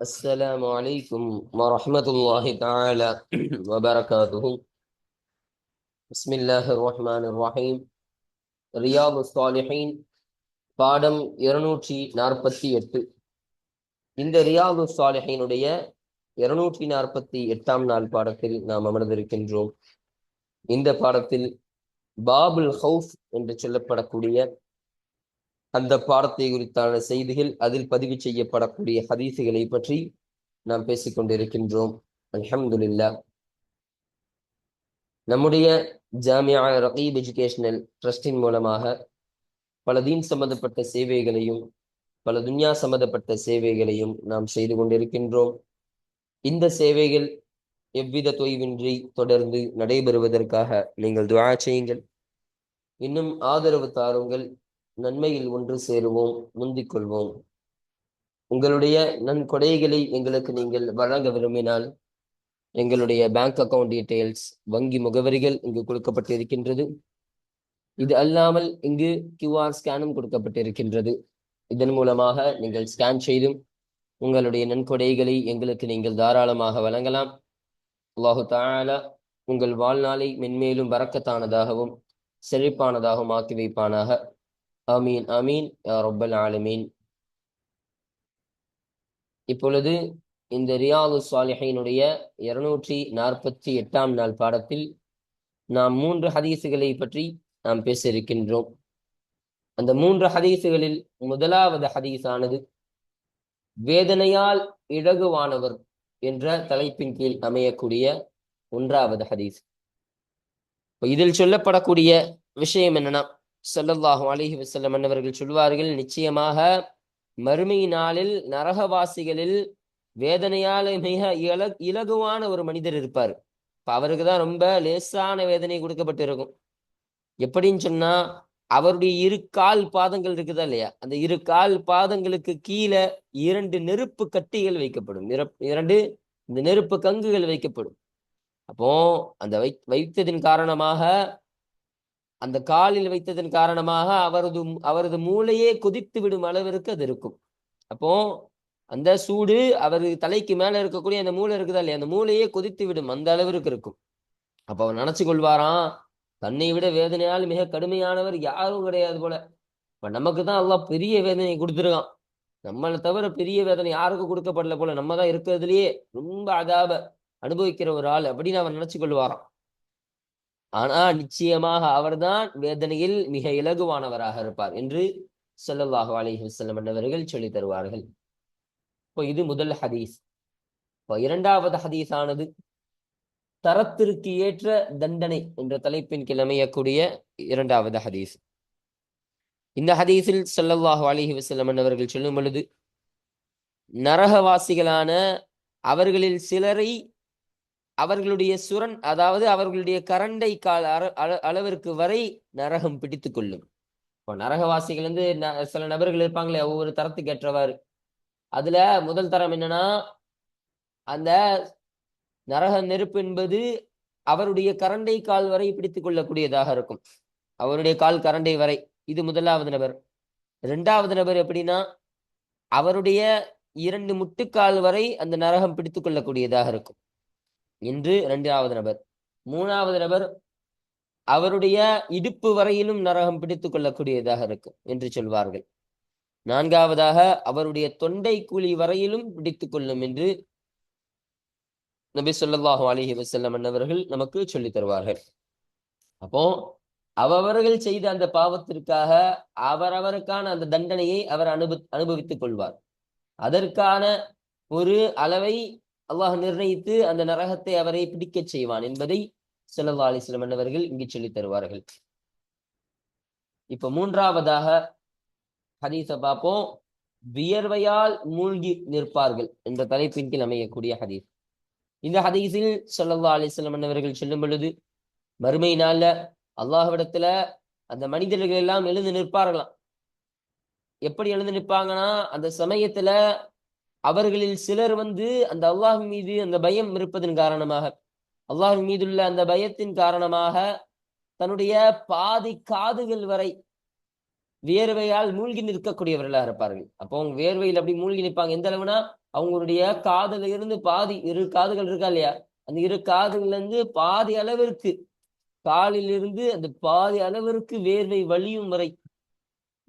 السلام عليكم ورحمة الله تعالى وبركاته. بسم الله الرحمن الرحيم. ரியாது சாலிஹீன் பாடம் 248. இந்த ரியாது சாலிஹீனுடைய 248ஆம் நாள் பாடத்தில் நாம் அமர்ந்திருக்கின்றோம். இந்த பாடத்தில் பாபுல் ஹவுஃப் என்று சொல்லப்படக்கூடிய அந்த பாடத்தை குறித்தான செய்திகள், அதில் பதிவு செய்யப்படக்கூடிய ஹதீசுகளை பற்றி நாம் பேசிக்கொண்டிருக்கின்றோம். அல்ஹம்துலில்லாஹ். நம்முடைய ஜாமியா ரகீப் எஜுகேஷனல் ட்ரஸ்டின் மூலமாக பல தீன் சம்பந்தப்பட்ட சேவைகளையும் பல துன்யா சம்பந்தப்பட்ட சேவைகளையும் நாம் செய்து கொண்டிருக்கின்றோம். இந்த சேவைகள் எவ்வித தொய்வின்றி தொடர்ந்து நடைபெறுவதற்காக நீங்கள் துஆ செய்யுங்கள். இன்னும் ஆதரவு தாருங்கள். நன்மையில் ஒன்று சேருவோம், முந்திக் கொள்வோம். உங்களுடைய நன்கொடைகளை எங்களுக்கு நீங்கள் வழங்க விரும்பினால் எங்களுடைய பேங்க் அக்கவுண்ட் டீட்டெயில்ஸ், வங்கி முகவரிகள் இங்கு கொடுக்கப்பட்டிருக்கின்றது. இது அல்லாமல் இங்கு கியூஆர் ஸ்கேனும் கொடுக்கப்பட்டிருக்கின்றது. இதன் மூலமாக நீங்கள் ஸ்கேன் செய்தும் உங்களுடைய நன்கொடைகளை எங்களுக்கு நீங்கள் தாராளமாக வழங்கலாம். அல்லாஹு தஆலா உங்கள் வாழ்நாளை மென்மேலும் பரக்கத்தானதாகவும் செழிப்பானதாகவும் ஆக்கி வைப்பானாக. ஆமீன் ஆமீன் யா ரப்பல் ஆலமீன். இப்பொழுது இந்த ரியாது சாலிஹீனுடைய 248ஆம் நாள் பாடத்தில் நாம் 3 ஹதீசுகளை பற்றி நாம் பேச இருக்கின்றோம். அந்த 3 ஹதீசுகளில் முதலாவது ஹதீஸானது வேதனையால் இலகுவானவர் என்ற தலைப்பின் கீழ் அமையக்கூடிய 1வது ஹதீஸ். இதில் சொல்லப்படக்கூடிய விஷயம் என்னன்னா, ஸல்லல்லாஹு அலைஹி வஸல்லம் அன்னவர்கள் சொல்வார்கள், நிச்சயமாக மறுமை நாளில் நரகவாசிகளில் வேதனையால் மிக இலகுவான ஒரு மனிதர் இருப்பார். அவருக்கு தான் ரொம்ப லேசான வேதனை கொடுக்கப்பட்டிருக்கும். எப்படின்னு சொன்னா, அவருடைய 2 கால் பாதங்கள் இருக்குதா இல்லையா, அந்த 2 கால் பாதங்களுக்கு கீழே 2 நெருப்பு கட்டிகள் வைக்கப்படும். 2 இந்த நெருப்பு கங்குகள் வைக்கப்படும். அப்போ அந்த வைத்ததின் காரணமாக, அந்த காலில் வைத்ததன் காரணமாக அவரது மூளையே கொதித்து விடும் அளவிற்கு அது இருக்கும். அப்போ அந்த சூடு அவர் தலைக்கு மேல இருக்கக்கூடிய அந்த மூளை இருக்குதா இல்லையா, அந்த மூளையே கொதித்து விடும், அந்த அளவிற்கு இருக்கும். அப்ப அவர் நினைச்சு கொள்வாராம், தன்னை விட வேதனையால் மிக கடுமையானவர் யாரும் கிடையாது போல. இப்ப நமக்கு தான் அல்லாஹ் பெரிய வேதனை கொடுத்துருக்கான். நம்மளை தவிர பெரிய வேதனை யாருக்கும் கொடுக்கப்படல போல. நம்ம தான் இருக்கிறதுலயே ரொம்ப அதாப அனுபவிக்கிற ஒரு ஆள் அப்படின்னு அவர் நினைச்சு கொள்வாராம். ஆனா நிச்சயமாக அவர்தான் வேதனையில் மிக இலகுவானவராக இருப்பார் என்று ஸல்லல்லாஹு அலைஹி வஸல்லம் அவர்கள் சொல்லி தருவார்கள். இப்போ இது முதல் ஹதீஸ். இப்போ 2வது ஹதீஸானது தரத்திற்கு ஏற்ற தண்டனை என்ற தலைப்பின் கீழ் அமையக்கூடிய 2வது ஹதீஸ். இந்த ஹதீஸில் ஸல்லல்லாஹு அலைஹி வஸல்லம் அவர்கள் சொல்லும் பொழுது, நரகவாசிகளான அவர்களில் சிலரை அவர்களுடைய சுரண், அதாவது அவர்களுடைய கரண்டை கால் அளவிற்கு வரை நரகம் பிடித்து கொள்ளும். இப்போ நரகவாசிகள் வந்து சில நபர்கள் இருப்பாங்களே, ஒவ்வொரு தரத்துக்கு ஏற்றவாறு. அதுல முதல் தரம் என்னன்னா, அந்த நரக நெருப்பு என்பது அவருடைய கரண்டை கால் வரை பிடித்துக் கொள்ளக்கூடியதாக இருக்கும். அவருடைய கால் கரண்டை வரை. இது முதலாவது நபர். 2வது நபர் எப்படின்னா, அவருடைய 2 முட்டுக்கால் வரை அந்த நரகம் பிடித்துக் கொள்ளக்கூடியதாக இருக்கும் என்று 2வது நபர். 3வது நபர் அவருடைய இடுப்பு வரையிலும் நரகம் பிடித்துக் கொள்ளக்கூடியதாக இருக்கும் என்று சொல்வார்கள். 4வதாக அவருடைய தொண்டை குழி வரையிலும் பிடித்துக் கொள்ளும் என்று நபி ஸல்லல்லாஹு அலைஹி வஸல்லம் அவர்கள் நமக்கு சொல்லித் தருவார்கள். அப்போ அவர்கள் செய்த அந்த பாவத்திற்காக அவரவருக்கான அந்த தண்டனையை அவர் அனுபவித்துக் கொள்வார். அதற்கான ஒரு அளவை அல்லாஹ் நிர்ணயித்து அந்த நரகத்தை அவரை பிடிக்கச் செய்வான் என்பதை ஸல்லல்லாஹு அலைஹி வஸல்லம் அவர்கள் இங்கு சொல்லித் தருவார்கள். இப்ப 3வதாக ஹதீஸ பார்ப்போம். வியர்வையால் மூழ்கி நிற்பார்கள் என்ற தலைப்பின் கீழ் அமையக்கூடிய ஹதீஸ். இந்த ஹதீஸில் ஸல்லல்லாஹு அலைஹி வஸல்லம் அவர்கள் சொல்லும் பொழுது, மறுமை நாள்ல அல்லாஹ்விடத்துல அந்த மனிதர்கள் எல்லாம் எழுந்து நிற்பார்களாம். எப்படி எழுந்து நிற்பாங்கன்னா, அந்த சமயத்துல அவர்களில் சிலர் வந்து அந்த அல்லாஹ் மீது அந்த பயம் இருப்பதன் காரணமாக, அல்லாஹ் மீதுள்ள அந்த பயத்தின் காரணமாக தன்னுடைய பாதி காதுகள் வரை வேர்வையால் மூழ்கி நிற்கக்கூடியவர்களாக இருப்பார்கள். அப்போ அவங்க வேர்வையில் அப்படி மூழ்கி நிற்பாங்க. எந்த அளவுனா அவங்களுடைய காதுல இருந்து பாதி, இரு காதுகள் இருக்கா இல்லையா, அந்த இரு காதுகள்ல இருந்து பாதி அளவிற்கு, காலில் இருந்து அந்த பாதி அளவிற்கு வேர்வை வழியும் வரை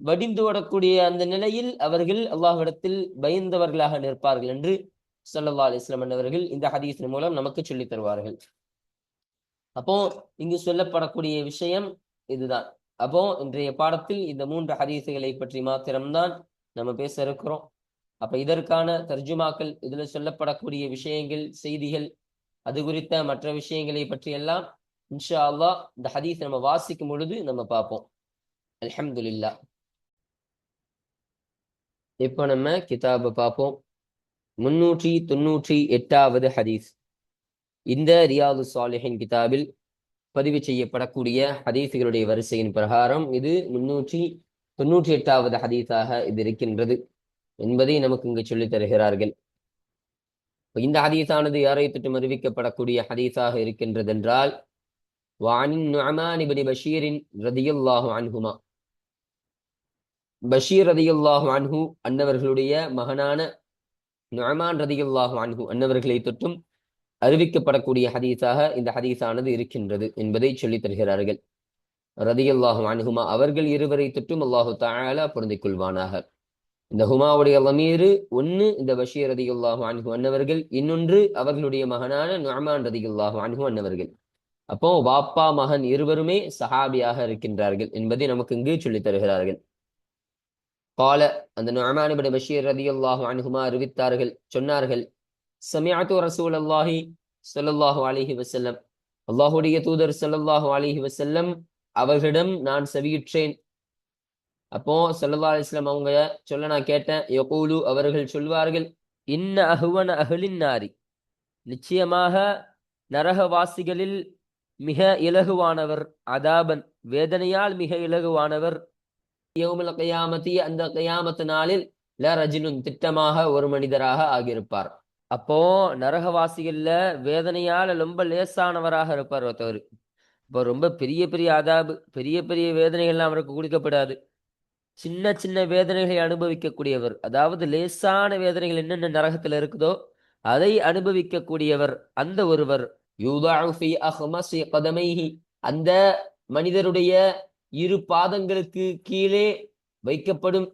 வடிந்து விடக்கூடிய அந்த நிலையில் அவர்கள் அல்லாஹ்விடத்தில் பயந்தவர்களாக நிற்பார்கள் என்று ஸல்லல்லாஹு அலைஹி வஸல்லம் அவர்கள் இந்த ஹதீஸின் மூலம் நமக்கு சொல்லித் தருவார்கள். அப்போ இங்கு சொல்லப்படக்கூடிய விஷயம் இதுதான். அப்போ இன்றைய பாடத்தில் இந்த 3 ஹதீஸுகளை பற்றி மாத்திரம்தான் நம்ம பேச இருக்கிறோம். அப்ப இதற்கான தர்ஜுமாக்கள், இதுல சொல்லப்படக்கூடிய விஷயங்கள், செய்திகள், அது குறித்த மற்ற விஷயங்களை பற்றி எல்லாம் இன்ஷா அல்லாஹ் இந்த ஹதீஸ் நம்ம வாசிக்கும் பொழுது நம்ம பார்ப்போம். அல்ஹம்துலில்லாஹ். இப்போ நம்ம கிதாபை பார்ப்போம். 398வது ஹதீஸ். இந்த ரியாது ஸாலிஹின் கிதாபில் பதிவு செய்யப்படக்கூடிய ஹதீஸுகளுடைய வரிசையின் பிரகாரம் இது 398வது ஹதீஸாக இது இருக்கின்றது என்பதை நமக்கு இங்கு சொல்லித் தருகிறார்கள். இந்த ஹதீஸானது யாரை தொட்டும் அறிவிக்கப்படக்கூடிய ஹதீஸாக இருக்கின்றது என்றால், வானின் நுஅமான் இப்னு பஷீரின் ரதியல்லாஹு அன்ஹுமா, பஷீர் ரதியல்லாஹு அன்ஹு அன்னவர்களுடைய மகனான நுஅமான் ரதியல்லாஹு அன்ஹு அன்னவர்களை தொட்டும் அறிவிக்கப்படக்கூடிய ஹதீஸாக இந்த ஹதீஸானது இருக்கின்றது என்பதை சொல்லித் தருகிறார்கள். ரதியல்லாஹு அன்ஹுமா அவர்கள் இருவரை தொட்டும் அல்லாஹு தஆலா பொருந்திக் கொள்வானாக. இந்த ஹுமாவுடைய லமீரு ஒன்னு இந்த பஷீர் ரதியல்லாஹு அன்ஹு அன்னவர்கள், இன்னொன்று அவர்களுடைய மகனான நுஅமான் ரதியல்லாஹு அன்ஹு அன்னவர்கள். அப்போ வாப்பா மகன் இருவருமே சஹாபியாக இருக்கின்றார்கள் என்பதை நமக்கு இங்கு சொல்லித் தருகிறார்கள். கால, அந்த நுஅமான் இப்னு பஷீர் ரதியல்லாஹு அன்ஹுமா அறிவித்தார்கள், சொன்னார்கள், சமிஅத்து ரசூலல்லாஹி ஸல்லல்லாஹு அலைஹி வஸல்லம், அல்லாஹ்வுடைய தூதர் ஸல்லல்லாஹு அலைஹி வஸல்லம் அவர்களிடம் நான் செவியுற்றேன். அப்போ ஸல்லல்லாஹு அலைஹி வஸல்லம் அவங்க சொல்ல நான் கேட்டேன். யகூலு அவர்கள் சொல்வார்கள், இன்ன அஹ்வன அஹ்லின் நாரி, நிச்சயமாக நரகவாசிகளில் மிக இலகுவானவர், அதாபன் வேதனையால் மிக இலகுவானவர், யௌமுல் கியாமத்தி அந்த கியாமத் நாளில் ல ரஜுலுன் திட்டமாக ஒரு மனிதராக ஆகியிருப்பார். அப்போ நரகவாசிகள்ல வேதனையால ரொம்ப லேசானவராக இருப்பார் ஒருத்தவர். இப்போ ரொம்ப பெரிய பெரிய அதாபு, பெரிய பெரிய வேதனைகள்லாம் அவருக்கு கொடுக்கப்படாது. சின்ன சின்ன வேதனைகளை அனுபவிக்கக்கூடியவர், அதாவது லேசான வேதனைகள் என்னென்ன நரகத்துல இருக்குதோ அதை அனுபவிக்கக்கூடியவர் அந்த ஒருவர். யூதஉ ஃபீ அஹ்மஸி கதமைஹி, அந்த மனிதருடைய இரு பாதங்களுக்கு கீழே வைக்கப்படும்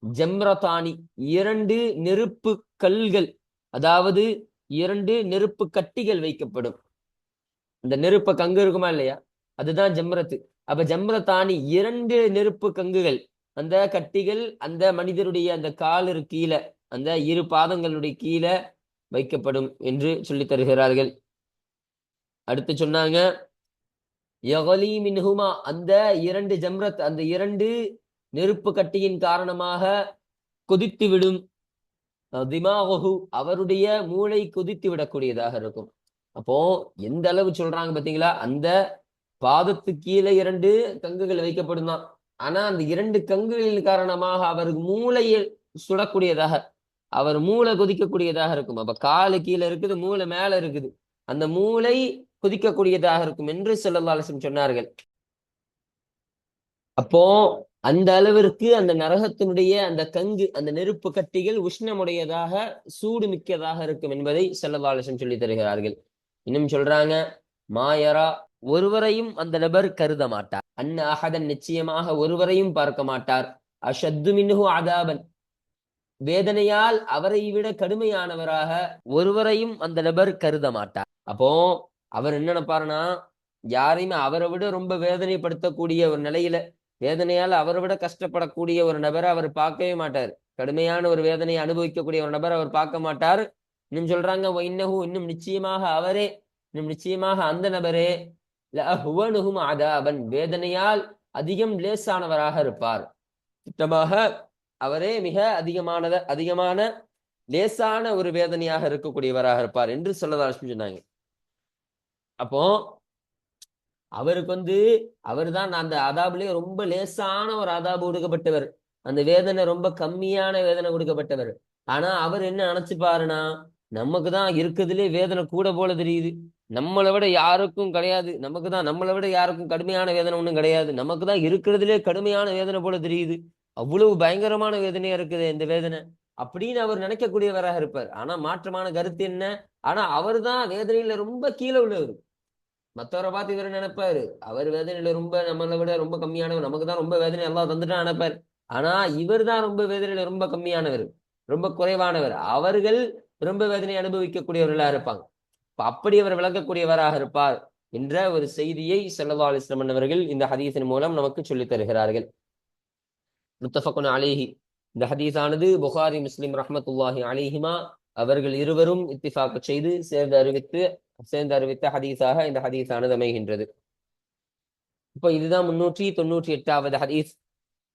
ஜம்ரதானி, 2 நெருப்பு கல்கள், அதாவது 2 நெருப்பு கட்டிகள் வைக்கப்படும். இந்த நெருப்பு கங்கு இருக்குமா இல்லையா, அதுதான் ஜம்ரத்து. அப்ப ஜம்ரத்தானி 2 நெருப்பு கங்குகள், அந்த கட்டிகள் அந்த மனிதருடைய அந்த காலிற்கு கீழே, அந்த இரு பாதங்களுடைய கீழே வைக்கப்படும் என்று சொல்லித் தருகிறார்கள். அடுத்து சொன்னாங்க, யகலி மின்ஹுமா, அந்த 2 ஜம்ரத், அந்த 2 நெருப்பு கட்டியின் காரணமாக கொதித்து விடும், திமாகுஹு அவருடைய மூளை கொதித்து விடக்கூடியதாக இருக்கும். அப்போ எந்த அளவு சொல்றாங்க பாத்தீங்களா, அந்த பாதத்துக்கு கீழே 2 கங்குகள் வைக்கப்படும் தான். ஆனா அந்த 2 கங்குகளின் காரணமாக அவருக்கு மூளையை சுடக்கூடியதாக, அவர் மூளை கொதிக்கக்கூடியதாக இருக்கும். அப்ப காலு கீழே இருக்குது, மூளை மேல இருக்குது, அந்த மூளை கொதிக்கக்கூடியதாக இருக்கும் என்று ஸல்லல்லாஹு அலைஹி வஸல்லம் சொன்னார்கள். அப்போ அந்த அளவிற்கு அந்த நரகத்தினுடைய அந்த கங்கு, அந்த நெருப்பு கட்டிகள் உஷ்ணமுடையதாக, சூடு மிக்கதாக இருக்கும் என்பதை ஸல்லல்லாஹு அலைஹி வஸல்லம் சொல்லித் தருகிறார்கள். இன்னும் சொல்றாங்க, மாயரா ஒருவரையும் அந்த நபர் கருத மாட்டார், அன்ன அஹதன் நிச்சயமாக ஒருவரையும் பார்க்க மாட்டார், அஷத்து மின்ஹு அதாபன் வேதனையால் அவரை விட கடுமையானவராக ஒருவரையும் அந்த நபர் கருத மாட்டார். அப்போ அவர் என்ன நினைப்பாருன்னா, யாரையுமே அவரை விட ரொம்ப வேதனைப்படுத்தக்கூடிய ஒரு நிலையில, வேதனையால் அவரை விட கஷ்டப்படக்கூடிய ஒரு நபரை அவர் பார்க்கவே மாட்டார். கடுமையான ஒரு வேதனையை அனுபவிக்கக்கூடிய ஒரு நபர் அவர் பார்க்க மாட்டார். இன்னும் சொல்றாங்க, இன்னும் நிச்சயமாக அவரே, இன்னும் நிச்சயமாக அந்த நபரே லஅஹ்வனுஹும் அதாபன் வேதனையால் அதிகம் லேசானவராக இருப்பார். திட்டமாக அவரே மிக அதிகமான லேசான ஒரு வேதனையாக இருக்கக்கூடியவராக இருப்பார் என்று ஸல்லல்லாஹு சொன்னாங்க. அப்போ அவருக்கு அவர் தான் அந்த அதாபுலேயே ரொம்ப லேசான ஒரு அதாபு கொடுக்கப்பட்டவர், அந்த வேதனை ரொம்ப கம்மியான வேதனை கொடுக்கப்பட்டவர். ஆனா அவர் என்ன நினைச்சுப்பாருன்னா, நமக்கு தான் இருக்கிறதுலே வேதனை கூட போல தெரியுது. நம்மளை விட யாருக்கும் கிடையாது. நமக்கு தான் நம்மளை விட யாருக்கும் கடுமையான வேதனை ஒன்றும் கிடையாது. நமக்கு தான் இருக்கிறதுலே கடுமையான வேதனை போல தெரியுது. அவ்வளவு பயங்கரமான வேதனையா இருக்குது இந்த வேதனை அப்படின்னு அவர் நினைக்கக்கூடியவராக இருப்பார். ஆனா மாற்றமான கருத்து என்ன? ஆனா அவர் தான் வேதனையில ரொம்ப கீழே உள்ளவர். மற்றவரை பார்த்து இவர் நினைப்பாரு அவர் வேதனையில ரொம்ப நம்மளை விட ரொம்ப கம்மியானவர், நமக்கு தான் ரொம்ப வேதனை எல்லாம் தந்துட்டா நினைப்பார். ஆனா இவர் தான் ரொம்ப வேதனையில ரொம்ப கம்மியானவர், ரொம்ப குறைவானவர். அவர்கள் ரொம்ப வேதனை அனுபவிக்கக்கூடியவர்களா இருப்பாங்க. அப்படி அவர் விளங்கக்கூடியவராக இருப்பார் என்ற ஒரு செய்தியை ஸல்லல்லாஹு அலைஹி வஸல்லம் அவர்கள் இந்த ஹதீஸின் மூலம் நமக்கு சொல்லித் தருகிறார்கள். முத்தஃபக்குன் அலைஹி. இந்த ஹதீஸானது புகாரி முஸ்லிம் ரஹ்மத்துல்லாஹி அலைஹிமா அவர்கள் இருவரும் இத்திஃபாக் செய்து சேர்ந்து அறிவித்த ஹதீஸாக இந்த ஹதீஸானது அமைகின்றது. இப்போ இதுதான் 398வது ஹதீஸ்.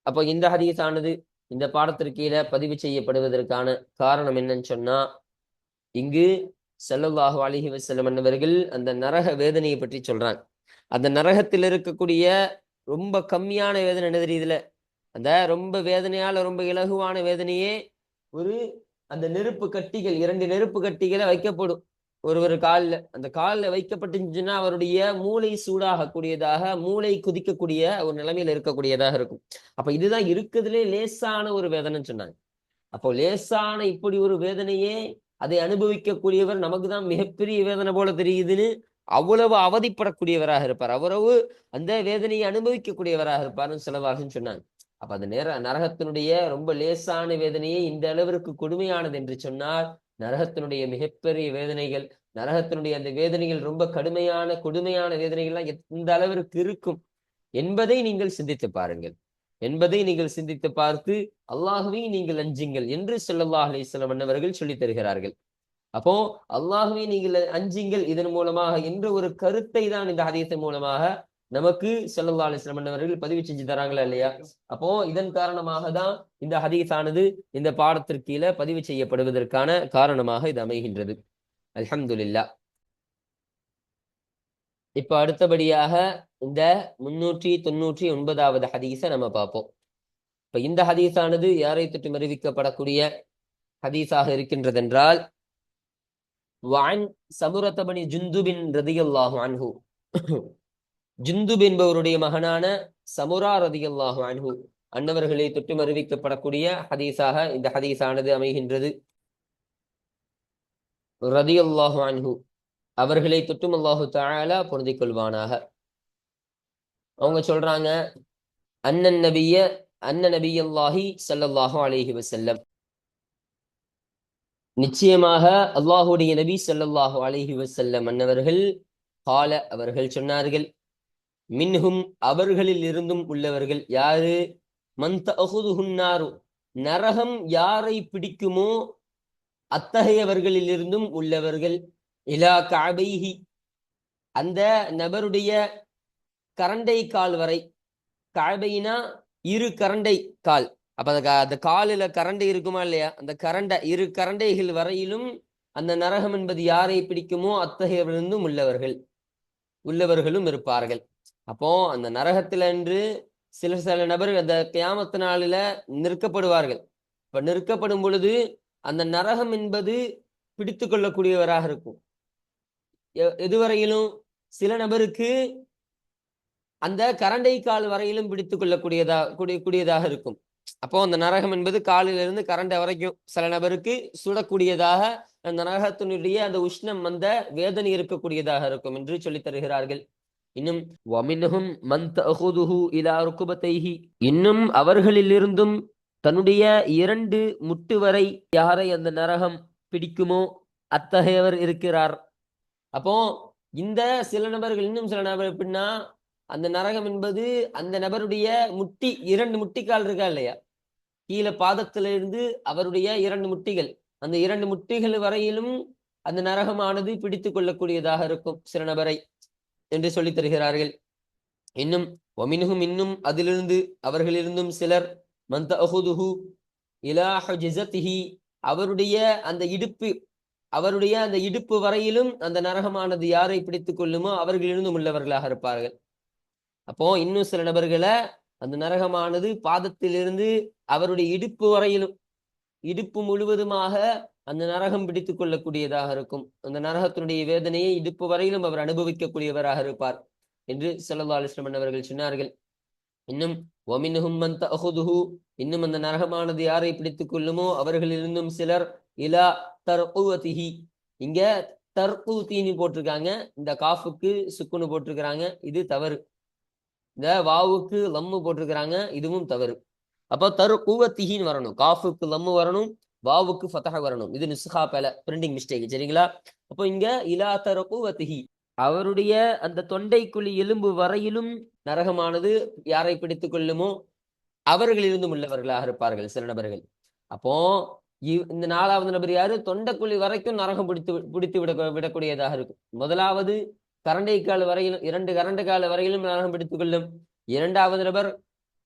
அப்போ இந்த ஹதீஸானது இந்த பாடத்திற்கு கீழே பதிவு செய்யப்படுவதற்கான காரணம் என்னன்னு சொன்னா, இங்கு ஸல்லல்லாஹு அலைஹி வஸல்லம் அவர்கள் அந்த நரக வேதனையை பற்றி சொல்றாங்க. அந்த நரகத்தில் இருக்கக்கூடிய ரொம்ப கம்மியான வேதனை என்ன தெரியுதுல, அந்த ரொம்ப வேதனையால ரொம்ப இலகுவான வேதனையே ஒரு அந்த நெருப்பு கட்டிகள் 2 நெருப்பு கட்டிகளை வைக்கப்படும் ஒரு காலில். அந்த காலில் வைக்கப்பட்டுச்சுன்னா அவருடைய மூளை சூடாகக்கூடியதாக, மூளை குதிக்கக்கூடிய ஒரு நிலைமையில இருக்கக்கூடியதாக இருக்கும். அப்ப இதுதான் இருக்கிறதுலே லேசான ஒரு வேதனைன்னு சொன்னாங்க. அப்போ லேசான இப்படி ஒரு வேதனையே அதை அனுபவிக்கக்கூடியவர் நமக்கு தான் மிகப்பெரிய வேதனை போல தெரியுதுன்னு அவ்வளவு அவதிப்படக்கூடியவராக இருப்பார், அவ்வளவு அந்த வேதனையை அனுபவிக்கக்கூடியவராக இருப்பார்னு சிலவாகன்னு சொன்னாங்க. அப்ப அந்த நரகத்தினுடைய ரொம்ப லேசான வேதனையே இந்த அளவிற்கு கொடுமையானது என்று சொன்னால், நரகத்தினுடைய மிகப்பெரிய வேதனைகள், நரகத்தினுடைய அந்த வேதனைகள் ரொம்ப கொடுமையான வேதனைகள்லாம் எந்த அளவிற்கு இருக்கும் என்பதை நீங்கள் சிந்தித்து பாருங்கள். பார்த்து அல்லாஹ்வை நீங்கள் அஞ்சுங்கள் என்று ஸல்லல்லாஹு அலைஹி வஸல்லம் அவர்கள் சொல்லித் தருகிறார்கள். அப்போ அல்லாஹ்வை நீங்கள் அஞ்சுங்கள் இதன் மூலமாக என்ற ஒரு கருத்தை தான் இந்த ஹதீஸின் மூலமாக நமக்கு ஸல்லல்லாஹு அலைஹி வஸல்லம் அவர்கள் பதிவு செஞ்சு தராங்களா இல்லையா? அப்போ இதன் காரணமாக தான் இந்த ஹதீஸானது இந்த பாடத்திற்கு கீழே பதிவு செய்யப்படுவதற்கான காரணமாக இது அமைகின்றது. அல்ஹம்துலில்லாஹ். இப்ப அடுத்தபடியாக இந்த 399வது ஹதீஸை நம்ம பார்ப்போம். இப்ப இந்த ஹதீஸானது யாரை தொட்டு அறிவிக்கப்படக்கூடிய ஹதீஸாக இருக்கின்றதென்றால், வஅன் சமுரத பனி ஜுந்துபின் ரலியல்லாஹு அன்ஹு, ஜுந்துப் என்பவருடைய மகனான சமுரா ரலியல்லாஹு அன்ஹு அன்னவர்களை தொட்டு அறிவிக்கப்படக்கூடிய ஹதீஸாக இந்த ஹதீஸானது அமைகின்றது. ரலியல்லாஹு அன்ஹு அவர்களை தொட்டும் அல்லாஹு தஆலா பொருந்திக் கொள்வானாக. அவங்க சொல்றாங்க, அன்ன நபியல்லாஹி ஸல்லல்லாஹு அலைஹி வஸல்லம், நிச்சயமாக அல்லாஹுடைய நபி ஸல்லல்லாஹு அலைஹி வஸல்லம் அன்னவர்கள் கால அவர்கள் சொன்னார்கள், மின்ஹும் அவர்களில் இருந்தும் உள்ளவர்கள் யாரு, மன் தஅஹுதுஹுன் நாரு நரகம் யாரை பிடிக்குமோ அத்தகையவர்களில் இருந்தும் உள்ளவர்கள், இலா கஅபைஹி அந்த நபருடைய கரண்டை கால் வரை, கஅபைனா இரு கரண்டை கால். அப்ப அந்த காலில கரண்டை இருக்குமா இல்லையா, அந்த இரு கரண்டைகள் வரையிலும் அந்த நரகம் என்பது யாரை பிடிக்குமோ அத்தகையவர்களும் உள்ளவர்களும் இருப்பார்கள். அப்போ அந்த நரகத்துல என்று சில நபர்கள் அந்த கியாமத்து நாளில நிற்கப்படுவார்கள். இப்ப நிற்கப்படும் பொழுது அந்த நரகம் என்பது பிடித்து கொள்ளக்கூடியவராக இருக்கும். எதுவரையிலும் சில நபருக்கு அந்த கரண்டை கால் வரையிலும் பிடித்து கொள்ளக்கூடியதாக இருக்கும். அப்போ அந்த நரகம் என்பது காலிலிருந்து கரண்டை வரைக்கும் சில நபருக்கு சுடக்கூடியதாக, அந்த நரகத்தினுடைய அந்த உஷ்ணம் அந்த வேதனை இருக்கக்கூடியதாக இருக்கும் என்று சொல்லித் தருகிறார்கள். இன்னும் வமின்ஹும் மன் தஅஹுதுஹு இலா ருக்பதைஹி, இன்னும் அவர்களிலிருந்தும் தன்னுடைய 2 முட்டு வரை யாரை அந்த நரகம் பிடிக்குமோ அத்தகையவர் இருக்கிறார். அப்போ இந்த இன்னும் சில நபர் எப்படின்னா, அந்த நரகம் என்பது அந்த நபருடைய 2 முட்டிக்கால் இருக்கா இல்லையா, கீழே பாதத்திலிருந்து அவருடைய 2 முட்டிகள், அந்த 2 முட்டிகள் வரையிலும் அந்த நரகமானது பிடித்து கொள்ளக்கூடியதாக இருக்கும் சில நபரை என்று சொல்லித் தருகிறார்கள். இன்னும் இன்னும் அதிலிருந்து அவர்களிருந்தும் சிலர், மன் தஅஹுதுஹு இலா ஹுஜ்ஸதிஹி அவருடைய அந்த இடுப்பு வரையிலும் அந்த நரகமானது யாரை பிடித்துக் கொள்ளுமோ அவர்களிருந்தும் உள்ளவர்களாக இருப்பார்கள். அப்போ இன்னும் சில நபர்களை அந்த நரகமானது பாதத்திலிருந்து அவருடைய இடுப்பு வரையிலும் இடுப்பு முழுவதுமாக அந்த நரகம் பிடித்துக் கொள்ளக்கூடியதாக இருக்கும். அந்த நரகத்தினுடைய வேதனையை இடுப்பு வரையிலும் அவர் அனுபவிக்கக்கூடியவராக இருப்பார் என்று ஸல்லல்லாஹு அலைஹி வஸல்லம் அவர்கள் சொன்னார்கள். இன்னும் வமின்ஹும் மன் தஅஹுதுஹு, இன்னும் அந்த நரகமானது யாரை பிடித்துக் கொள்ளுமோ அவர்களிலிருந்தும் சிலர் இலா தர்குவதிஹி, இங்க தர்குதீனி போட்டிருக்காங்க, இந்த காஃபுக்கு சுக்குனு போட்டிருக்கிறாங்க, இது தவறு. இந்த வாவுக்கு லம்மு போட்டிருக்கிறாங்க, இதுவும் தவறு. அப்போ தர்குவதிஹின்னு வரணும், காஃபுக்கு லம்மு வரணும், வாவுக்கு ஃபதஹ வரணும். இது நுஸ்ஹா பல பிரிண்டிங் மிஸ்டேக், சரிங்களா? அப்போ இங்க இலா தர்குவதிஹி, அவருடைய அந்த தொண்டைக்குழி எலும்பு வரையிலும் நரகமானது யாரை பிடித்துக் கொள்ளுமோ அவர்களிலிருந்தும் உள்ளவர்களாக இருப்பார்கள் சில நபர்கள். அப்போ இந்த 4வது நபர் யாரு? தொண்டைக்குழி வரைக்கும் நரகம் பிடித்து விடக்கூடியதாக இருக்கும். முதலாவது கரண்டை கால் வரையிலும், 2 கரண்டை கால் வரையிலும் நரகம் பிடித்துக் கொள்ளும். 2வது நபர்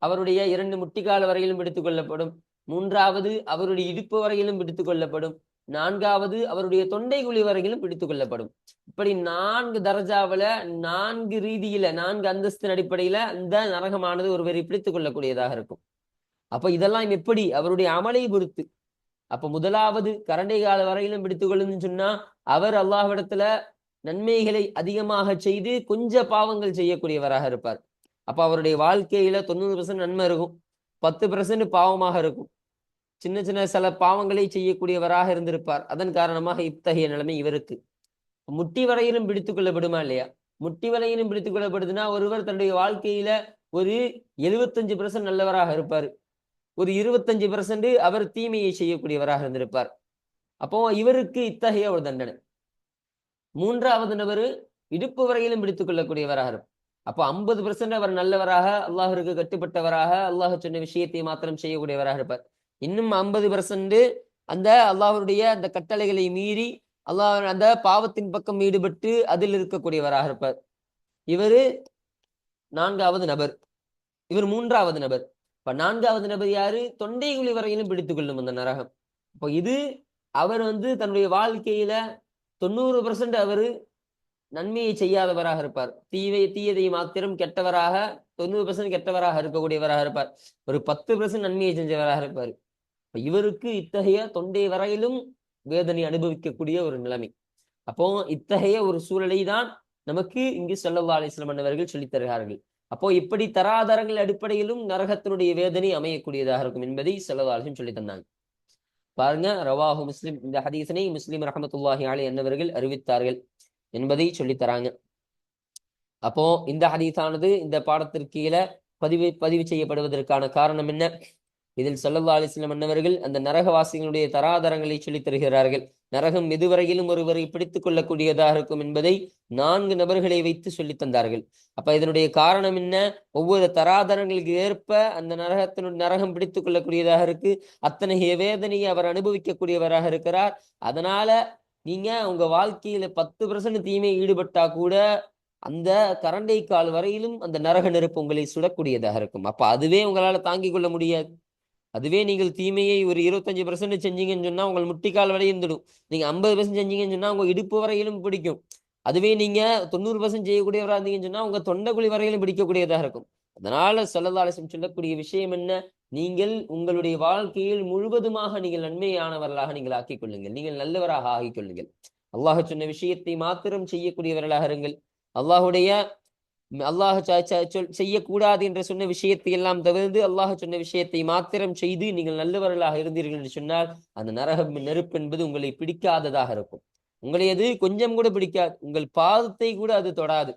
அவருடைய 2 முட்டிக்கால் வரையிலும் பிடித்துக் கொள்ளப்படும். 3வது அவருடைய இடுப்பு வரையிலும் பிடித்துக் கொள்ளப்படும். 4வது அவருடைய தொண்டை குழி வரையிலும் பிடித்துக் கொள்ளப்படும். இப்படி 4 தரஜாவில, 4 ரீதியில, 4 அந்தஸ்தின் அடிப்படையில அந்த நரகமானது ஒருவரை பிடித்துக் கொள்ளக்கூடியதாக இருக்கும். அப்ப இதெல்லாம் எப்படி? அவருடைய அமலை பொறுத்து. அப்ப முதலாவது கரண்டை கால வரையிலும் பிடித்துக் கொள்ளுன்னு சொன்னா அவர் அல்லாஹ்விடத்துல நன்மைகளை அதிகமாக செய்து கொஞ்ச பாவங்கள் செய்யக்கூடியவராக இருப்பார். அப்ப அவருடைய வாழ்க்கையில 90% நன்மை இருக்கும், 10% பாவமாக இருக்கும். சின்ன சின்ன சில பாவங்களை செய்யக்கூடியவராக இருந்திருப்பார். அதன் காரணமாக இத்தகைய நிலைமை இவருக்கு. முட்டி வரையிலும் பிடித்துக் கொள்ளப்படுமா இல்லையா? முட்டி வரையிலும் பிடித்துக் கொள்ளப்படுதுன்னா ஒருவர் தன்னுடைய வாழ்க்கையில ஒரு 75% நல்லவராக இருப்பார், ஒரு 25% அவர் தீமையை செய்யக்கூடியவராக இருந்திருப்பார். அப்போ இவருக்கு இத்தகைய ஒரு தண்டனை. 3வது நபரு இடுப்பு வரையிலும் பிடித்துக் கொள்ளக்கூடியவராக இருக்கும். அப்போ 50% அவர் நல்லவராக, அல்லாஹ்விற்கு கட்டுப்பட்டவராக, அல்லாஹ் சொன்ன விஷயத்தை மாத்திரம் செய்யக்கூடியவராக இருப்பார். இன்னும் 50% அந்த அல்லாஹ்வுடைய அந்த கட்டளைகளை மீறி அல்லாஹ் அந்த பாவத்தின் பக்கம் ஈடுபட்டு அதில் இருக்கக்கூடியவராக இருப்பார். இவரு 4வது நபர். இவர் 3வது நபர். இப்ப 4வது நபர் யாரு? தொண்டை குழி வரையிலும் பிடித்துக் கொள்ளும் அந்த நரகம். இப்போ இது அவர் தன்னுடைய வாழ்க்கையில 90% அவரு நன்மையை செய்யாதவராக இருப்பார். தீயதை மாத்திரம் கெட்டவராக, 90% கெட்டவராக இருக்கக்கூடியவராக இருப்பார். ஒரு 10% நன்மையை செஞ்சவராக இருப்பார். இவருக்கு இத்தகைய தொண்டை வரையிலும் வேதனை அனுபவிக்கக்கூடிய ஒரு நிலைமை. அப்போ இத்தகைய ஒரு சூழலை தான் நமக்கு இங்கு ஸல்லல்லாஹு அலைஹி வஸல்லம் அவர்கள் சொல்லித் தருகிறார்கள். அப்போ இப்படி தராதரங்கள் அடிப்படையிலும் நரகத்தினுடைய வேதனை அமையக்கூடியதாக இருக்கும் என்பதை ஸல்லல்லாஹு அலைஹி வஸல்லம் சொல்லி தந்தாங்க. பாருங்க, ரவாஹு முஸ்லிம், இந்த ஹதீஸனை முஸ்லிம் ரஹ்மத்துல்லாஹி அலைஹி அன்னவர்கள் அறிவித்தார்கள் என்பதை சொல்லித் தராங்க. அப்போ இந்த ஹதீஸானது இந்த பாடத்திற்கு கீழே பதிவு செய்யப்படுவதற்கான காரணம் என்ன? இதில் ஸல்லல்லாஹு அலைஹி வஸல்லம் அன்னவர்கள் அந்த நரகவாசிகளுடைய தராதரங்களை சொல்லித் தருகிறார்கள். நரகம் எதுவரையிலும் ஒருவரை பிடித்துக் கொள்ளக்கூடியதாக இருக்கும் என்பதை 4 நபர்களை வைத்து சொல்லித் தந்தார்கள். அப்ப இதனுடைய காரணம் என்ன? ஒவ்வொரு தராதரங்களுக்கு ஏற்ப அந்த நரகம் பிடித்துக் கொள்ளக்கூடியதாக இருக்கு. அத்தகைய வேதனையை அவர் அனுபவிக்கக்கூடியவராக இருக்கிறார். அதனால நீங்க உங்க வாழ்க்கையில 10% தீமை ஈடுபட்டா கூட அந்த கரண்டை கால் வரையிலும் அந்த நரக நெருப்பு உங்களை சுடக்கூடியதாக இருக்கும். அப்ப அதுவே உங்களால தாங்கிக் கொள்ள முடியாது. அதுவே நீங்கள் தீமையை ஒரு 25% செஞ்சீங்கன்னு சொன்னா உங்கள் முட்டிக்கால் வரை இருந்துடும். நீங்க 50% செஞ்சீங்கன்னு சொன்னா உங்க இடுப்பு வரையிலும் பிடிக்கும். அதுவே நீங்க 90% செய்யக்கூடியவராக இருந்தீங்கன்னு சொன்னா உங்க தொண்டைக்குழி வரையிலும் பிடிக்கக்கூடியதாக இருக்கும். அதனால ஸல்லல்லாஹு அலைஹி வஸல்லம் சொல்லக்கூடிய விஷயம் என்ன? நீங்கள் உங்களுடைய வாழ்க்கையில் முழுவதுமாக நீங்கள் நன்மையானவர்களாக நீங்கள் ஆக்கிக் கொள்ளுங்கள், நீங்கள் நல்லவராக ஆகிக் கொள்ளுங்கள். அல்லாஹ் சொன்ன விஷயத்தை மாத்திரம் செய்யக்கூடியவர்களாக இருங்கள். அல்லாஹ் செய்யக்கூடாது என்று சொன்ன விஷயத்தை எல்லாம் தவிர்த்து அல்லாஹ் சொன்ன விஷயத்தை மாத்திரம் செய்து நீங்கள் நல்லவர்களாக இருந்தீர்கள் என்று சொன்னால் அந்த நெருப்பு என்பது உங்களை பிடிக்காததாக இருக்கும். உங்களை அது கொஞ்சம் கூட பிடிக்காது, உங்கள் பாதத்தை கூட அது தொடாது.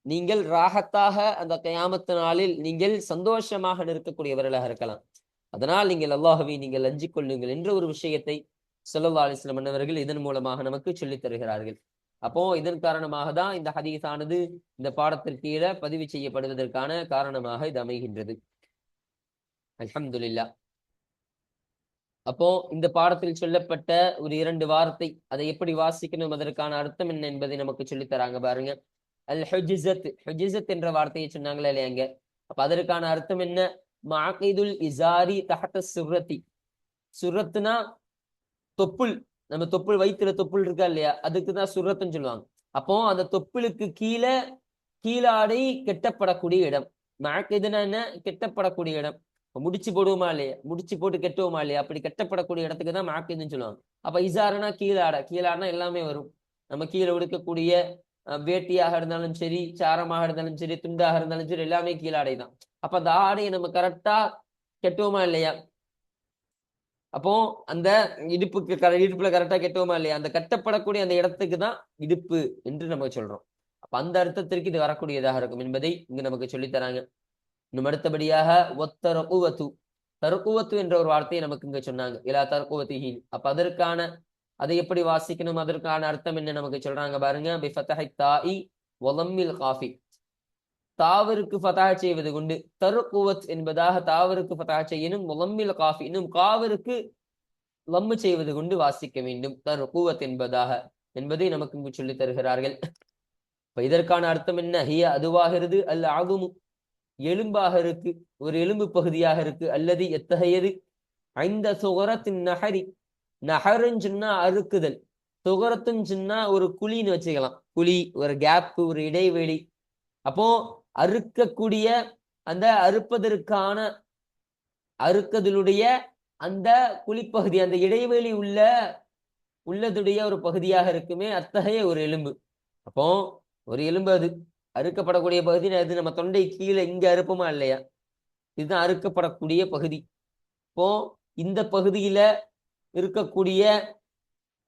நீங்கள் ராகத்தாக அந்த கியாமத் நாளில் நீங்கள் சந்தோஷமாக நிற்கக்கூடியவர்களாக இருக்கலாம். அதனால் நீங்கள் அல்லாஹ்வை நீங்கள் அஞ்சிக் கொள்ளுங்கள் என்ற ஒரு விஷயத்தை ஸல்லல்லாஹு அலைஹி வஸல்லம் அவர்கள் இதன் மூலமாக நமக்கு சொல்லித் தருகிறார்கள். அப்போ இதன் காரணமாக தான் இந்த ஹதீஸானது இந்த பாடத்திற்கு கீழே பதிவு செய்யப்படுவதற்கான காரணமாக இது அமைகின்றது. அல்ஹம்துலில்லாஹ். அப்போ இந்த பாடத்தில் சொல்லப்பட்ட ஒரு 2 வார்த்தை, அதை எப்படி வாசிக்கணும், அதற்கான அர்த்தம் என்ன என்பதை நமக்கு சொல்லித் தராங்க பாருங்க. அல் ஹுஜ்ஸத், ஹுஜ்ஸத் என்ற வார்த்தையை சொன்னாங்களே இல்லையாங்க? அப்ப அதற்கான அர்த்தம் என்ன? மஅகிதுல் இஸாரி தஹத சுர்ரத்தி. சுர்ரத்துனா தொப்புள், நம்ம தொப்புள், வயிற்றுல தொப்புள் இருக்கா இல்லையா, அதுக்கு தான் சுர்ரத்துன்னு சொல்லுவாங்க. அப்போ அந்த தொப்புளுக்கு கீழாடை கெட்டப்படக்கூடிய இடம். மஅகிதுனா என்ன? கெட்டப்படக்கூடிய இடம். முடிச்சு போடுவோமா இல்லையா, முடிச்சு போட்டு கெட்டுவோமா இல்லையா, அப்படி கட்டப்படக்கூடிய இடத்துக்கு தான் மாக்கிதுன்னு சொல்லுவாங்க. அப்ப இசாருனா கீழாடை, கீழாடனா எல்லாமே வரும். நம்ம கீழே உடுக்கக்கூடிய வேட்டியாக இருந்தாலும் சரி, சாரமாக இருந்தாலும் சரி, துண்டாக இருந்தாலும் சரி, எல்லாமே கீழாடை தான். அப்ப அந்த ஆடையை நம்ம கரெக்டா கெட்டுவோமா இல்லையா, அப்போ அந்த இடுப்புல கரெக்டா கெட்டுவோமா இல்லையா, அந்த கட்டப்படக்கூடிய அந்த இடத்துக்கு தான் இடுப்பு என்று நம்ம சொல்றோம். அப்ப அந்த அர்த்தத்திற்கு இது வரக்கூடியதாக இருக்கும் என்பதை இங்கு நமக்கு சொல்லித் தராங்க. இன்னும் அடுத்தபடியாக ஒத்தரகுவத்து, தருக்குவத்து என்ற ஒரு வார்த்தையை நமக்கு இங்க சொன்னாங்க. இலா தருக்குவத்திஹீன். அப்ப அதற்கான அதை எப்படி வாசிக்கணும், அதற்கான அர்த்தம் என்ன நமக்கு சொல்றாங்க பாருங்க. பிஃபதஹி தாஇ வலம்மில் காஃபி, தாவருக்கு ஃபதஹ செய்வது கொண்டு தருக்குவத் என்பதாக தாவருக்கு ஃபதஹ செய்யணும். வலம்மில் காஃபி, இன்னும் காவருக்கு லம்மு செய்வது கொண்டு வாசிக்க வேண்டும் தருக்குவத் என்பதாக, என்பதை நமக்கு இங்கு சொல்லித் தருகிறார்கள். இப்ப இதற்கான அர்த்தம் என்ன? ஹிய அதுவாகிறது, அல் அகுமு எலும்பாக இருக்கு, ஒரு எலும்பு பகுதியாக இருக்கு. அல்லது எத்தகையது? ஐந்த சுகரத்தின் நகரி, நகருன்னு சொன்னா அறுக்குதல், சுகரத்துன்னு சொன்னா ஒரு குழின்னு வச்சுக்கலாம். குழி, ஒரு கேப், ஒரு இடைவெளி. அப்போ அறுக்கக்கூடிய அந்த அறுப்பதற்கான அறுக்கதலுடைய அந்த குழிப்பகுதி, அந்த இடைவெளி உள்ளதுடைய ஒரு பகுதியாக இருக்குமே, அத்தகைய ஒரு எலும்பு. அப்போ ஒரு எலும்பு, அது அறுக்கப்படக்கூடிய பகுதி. அது நம்ம தொண்டை கீழே இங்க அறுப்போமா இல்லையா, இதுதான் அறுக்கப்படக்கூடிய பகுதி. இப்போ இந்த பகுதியில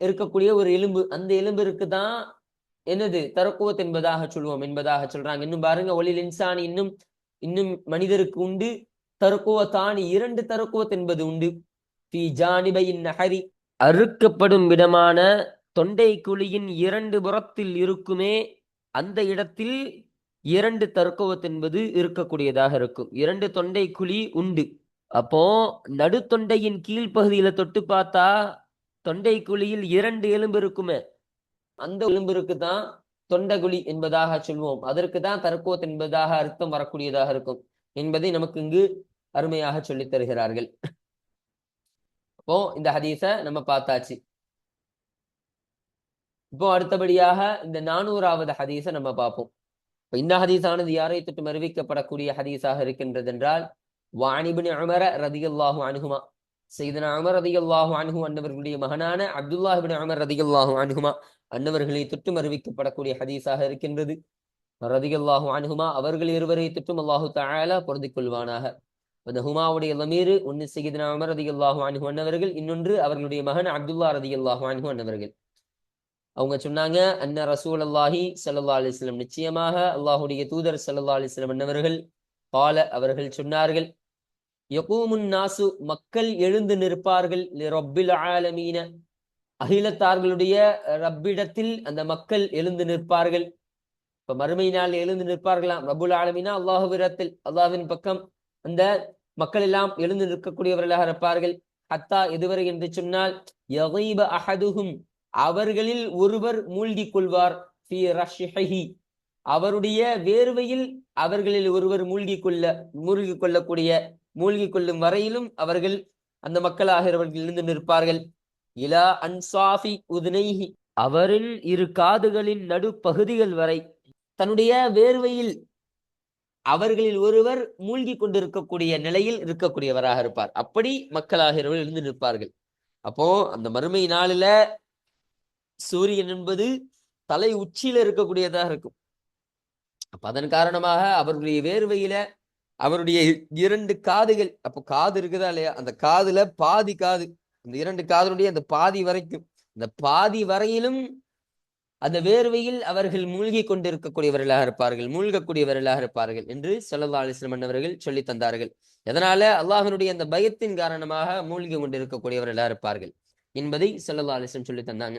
இருக்கக்கூடிய ஒரு எலும்பு, அந்த எலும்பிற்கு தான் என்னது தரக்குவத் என்பதாக சொல்லுவோம் என்பதாக சொல்றாங்க. இன்னும் பாருங்க, ஒளில் இன்சானி, இன்னும் மனிதருக்கு உண்டு தரக்குவத்தானி, 2 தரக்குவத் என்பது உண்டு. ஃபி ஜானிபையின் நஹரி, அறுக்கப்படும் விடமான தொண்டை குழியின் 2 புறத்தில் இருக்குமே, அந்த இடத்தில் 2 தர்க்குவத் என்பது இருக்கக்கூடியதாக இருக்கும். 2 தொண்டை குழி உண்டு. அப்போ நடுத்தொண்டையின் கீழ்ப்பகுதியில தொட்டு பார்த்தா தொண்டை குழியில் 2 எலும்பு இருக்குமே, அந்த எலும்பிற்கு தான் தொண்டகுழி என்பதாக சொல்வோம். அதற்கு தான் தர்க்குவத் என்பதாக அர்த்தம் வரக்கூடியதாக இருக்கும் என்பதை நமக்கு இங்கு அருமையாக சொல்லித் தருகிறார்கள். அப்போ இந்த ஹதீஸ நம்ம பார்த்தாச்சு. இப்போ அடுத்தபடியாக இந்த 400வது ஹதீஸை நம்ம பார்ப்போம். இப்ப இந்த ஹதீஸானது யாரை தொட்டு அறிவிக்கப்படக்கூடிய ஹதீஸாக இருக்கின்றது என்றால், வான் இப்னு உமர ரலியல்லாஹு அன்ஹுமா, சையதுனா உமர் ரலியல்லாஹு அன்ஹு அன்னவர்களுடைய மகனான அப்துல்லாஹ் இப்னு உமர் ரலியல்லாஹு அன்ஹுமா அன்னவர்களை தொட்டும் அறிவிக்கப்படக்கூடிய ஹதீஸாக இருக்கின்றது. ரலியல்லாஹு அன்ஹுமா அவர்கள் இருவரை தொட்டும் அல்லாஹு தஆலா பொருந்திக் கொள்வானாக. அந்த ஹுமாவுடைய லமீர் ஒன்னு சையதுனா உமர் ரலியல்லாஹு அன்ஹு அன்னவர்கள், இன்னொன்று அவர்களுடைய மகன் அப்துல்லாஹ் ரலியல்லாஹு அன்ஹு அன்னவர்கள். அவங்க சொன்னாங்க, அன்ன ரசூலுல்லாஹி ஸல்லல்லாஹு அலைஹி வஸல்லம், நிச்சயமாக அல்லாஹ்வுடைய தூதர் ஸல்லல்லாஹு அலைஹி வஸல்லம் அன்னவர்கள், கால அவர்கள் சொன்னார்கள், யகூமுன் நாசு மக்கள் எழுந்து நிற்பார்கள், லிரப்பில் ஆலமீன அகிலத்தார்களுடைய ரப்பிடத்தில் அந்த மக்கள் எழுந்து நிற்பார்கள். இப்ப மறுமை நாள் எழுந்து நிற்பார்களாம். ரப்புல் ஆலமீனா அல்லாஹ்விடத்தில், அல்லாஹ்வின் பக்கம் அந்த மக்கள் எல்லாம் எழுந்து நிற்கக்கூடியவர்களாக இருப்பார்கள். ஹத்தா எதுவரை என்று சொன்னால், யகீப அஹதுஹும் அவர்களில் ஒருவர் மூழ்கிக் கொள்வார், ஃபீ ரஷ்ஹிஹி அவருடைய வேர்வையில் அவர்களில் ஒருவர் மூழ்கிக் கொள்ளும் வரையிலும் அவர்கள் அந்த மக்களாகிறவர்கள் எழுந்து நிற்பார்கள். இலா அன்சாஃபி உதுனைஹி அவரின் 2 காதுகளின் நடுப்பகுதிகள் வரை, தன்னுடைய வேர்வையில் அவர்களில் ஒருவர் மூழ்கி கொண்டிருக்கக்கூடிய நிலையில் இருக்கக்கூடியவராக இருப்பார். அப்படி மக்களாகிறவர்கள் எழுந்து நிற்பார்கள். அப்போ அந்த மறுமை நாளில சூரியன் என்பது தலை உச்சியில இருக்கக்கூடியதாக இருக்கும். அப்ப அதன் காரணமாக அவர்களுடைய வேர்வையில அவருடைய 2 காதுகள், அப்போ காது இருக்குதா இல்லையா, அந்த காதுல பாதி காது, அந்த 2 காதுடைய அந்த பாதி வரைக்கும், அந்த பாதி வரையிலும் அந்த வேர்வையில் அவர்கள் மூழ்கக்கூடியவர்களாக இருப்பார்கள் என்று ஸல்லல்லாஹு அலைஹி வஸல்லம் அவர்கள் சொல்லி தந்தார்கள். எதனால? அல்லாஹ்வினுடைய அந்த பயத்தின் காரணமாக மூழ்கி கொண்டிருக்கக்கூடியவர்களாக இருப்பார்கள் என்பதை ஸல்லல்லாஹு அலைஹி வஸல்லம் சொல்லி தந்தாங்க.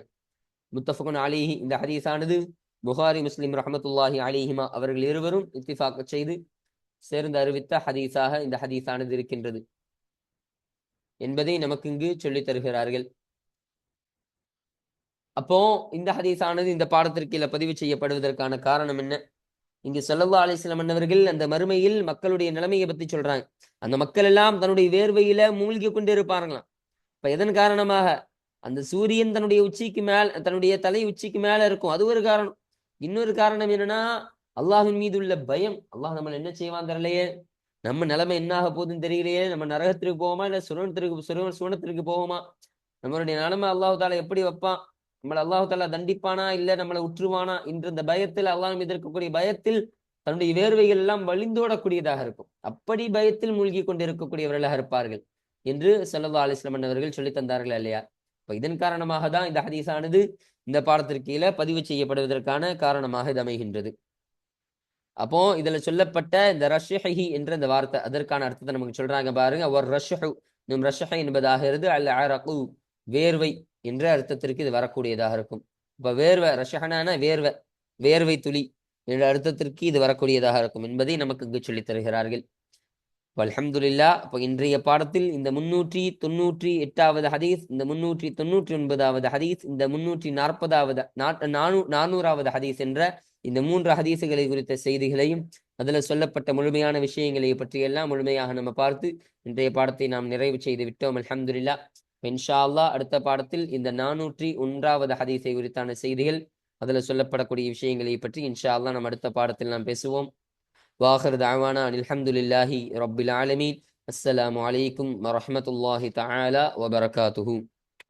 முத்தஃபகுன் அலைஹி, இந்த ஹதீஸானது புகாரி முஸ்லிம் ரஹ்மத்துல்லாஹி அலைஹிமா அவர்கள் இருவரும் இத்திஃபாக் செய்து சேர்ந்து அறிவித்த ஹதீஸாக இந்த ஹதீஸானது இருக்கின்றது என்பதை நமக்கு இங்கு சொல்லித் தருகிறார்கள். அப்போ இந்த ஹதீஸானது இந்த பாடத்திற்கு கீழே பதிவு செய்யப்படுவதற்கான காரணம் என்ன? இங்கு ஸல்லல்லாஹு அலைஹி வஸல்லம் அவர்கள் அந்த மறுமையில் மக்களுடைய நிலைமையை பத்தி சொல்றாங்க. அந்த மக்கள் எல்லாம் தன்னுடைய வேர்வையில மூழ்கி கொண்டு இருப்பார்களாம். இப்ப எதன் காரணமாக? அந்த சூரியன் தன்னுடைய தலை உச்சிக்கு மேல இருக்கும், அது ஒரு காரணம். இன்னொரு காரணம் என்னன்னா, அல்லாஹ்வின் மீது உள்ள பயம். அல்லாஹ் நம்மள என்ன செய்வான் தெரியலையே, நம்ம நிலைமை என்ன ஆக போகுதுன்னு தெரியலையே, நம்ம நரகத்திற்கு போவோமா இல்ல சுவனத்திற்கு போவோமா, நம்மளுடைய நிலைமை அல்லாஹ் தாலா எப்படி வைப்பான், நம்மளை அல்லாஹ் தாலா தண்டிப்பானா இல்ல நம்மளை உற்றுவானா என்ற இந்த பயத்தில், அல்லாஹ் மீது இருக்கக்கூடிய பயத்தில் தன்னுடைய வேர்வைகள் எல்லாம் வழிந்தோடக்கூடியதாக இருக்கும். அப்படி பயத்தில் மூழ்கி கொண்டு இருக்கக்கூடியவர்களாக இருப்பார்கள் என்று ஸல்லல்லாஹு அலைஹி வஸல்லம் அவர்கள் சொல்லி தந்தார்கள் இல்லையா. இப்ப இதன் காரணமாக தான் இந்த ஹதீஸானது இந்த பாடத்திற்கு கீழே பதிவு செய்யப்படுவதற்கான காரணமாக இது அமைகின்றது. அப்போ இதுல சொல்லப்பட்ட இந்த ரஷ்ஹி என்ற இந்த வார்த்தை, அதற்கான அர்த்தத்தை நமக்கு சொல்றாங்க பாருங்க. ஒரு ரஷ்ஹு நம் ரஷ்ஹ என்பதாகிறது அல் அரகு, வேர்வை என்ற அர்த்தத்திற்கு இது வரக்கூடியதாக இருக்கும். இப்ப வேர்வை, ரஷ்ஹனான வேர்வை, வேர்வை துளி என்ற அர்த்தத்திற்கு இது வரக்கூடியதாக இருக்கும் என்பதை நமக்கு இங்கு சொல்லித் தருகிறார்கள். அல்ஹம்துலில்லாஹ். அப்போ இன்றைய பாடத்தில் இந்த 398வது ஹதீஸ், இந்த 399வது ஹதீஸ், இந்த 340வது 400வது ஹதீஸ் என்ற இந்த 3 ஹதீசுகளை குறித்த செய்திகளையும் அதில் சொல்லப்பட்ட முழுமையான விஷயங்களை பற்றியெல்லாம் முழுமையாக நம்ம பார்த்து இன்றைய பாடத்தை நாம் நிறைவு செய்து விட்டோம். அல்ஹம்துலில்லாஹ். இன்ஷா அல்லாஹ் அடுத்த பாடத்தில் இந்த 401வது ஹதீஸை குறித்தான செய்திகள், அதில் சொல்லப்படக்கூடிய விஷயங்களை பற்றி இன்ஷா அல்லாஹ் நம்ம அடுத்த பாடத்தில் நாம் பேசுவோம். وآخر دعوانا أن الحمد لله رب العالمين. السلام عليكم ورحمة الله تعالى وبركاته.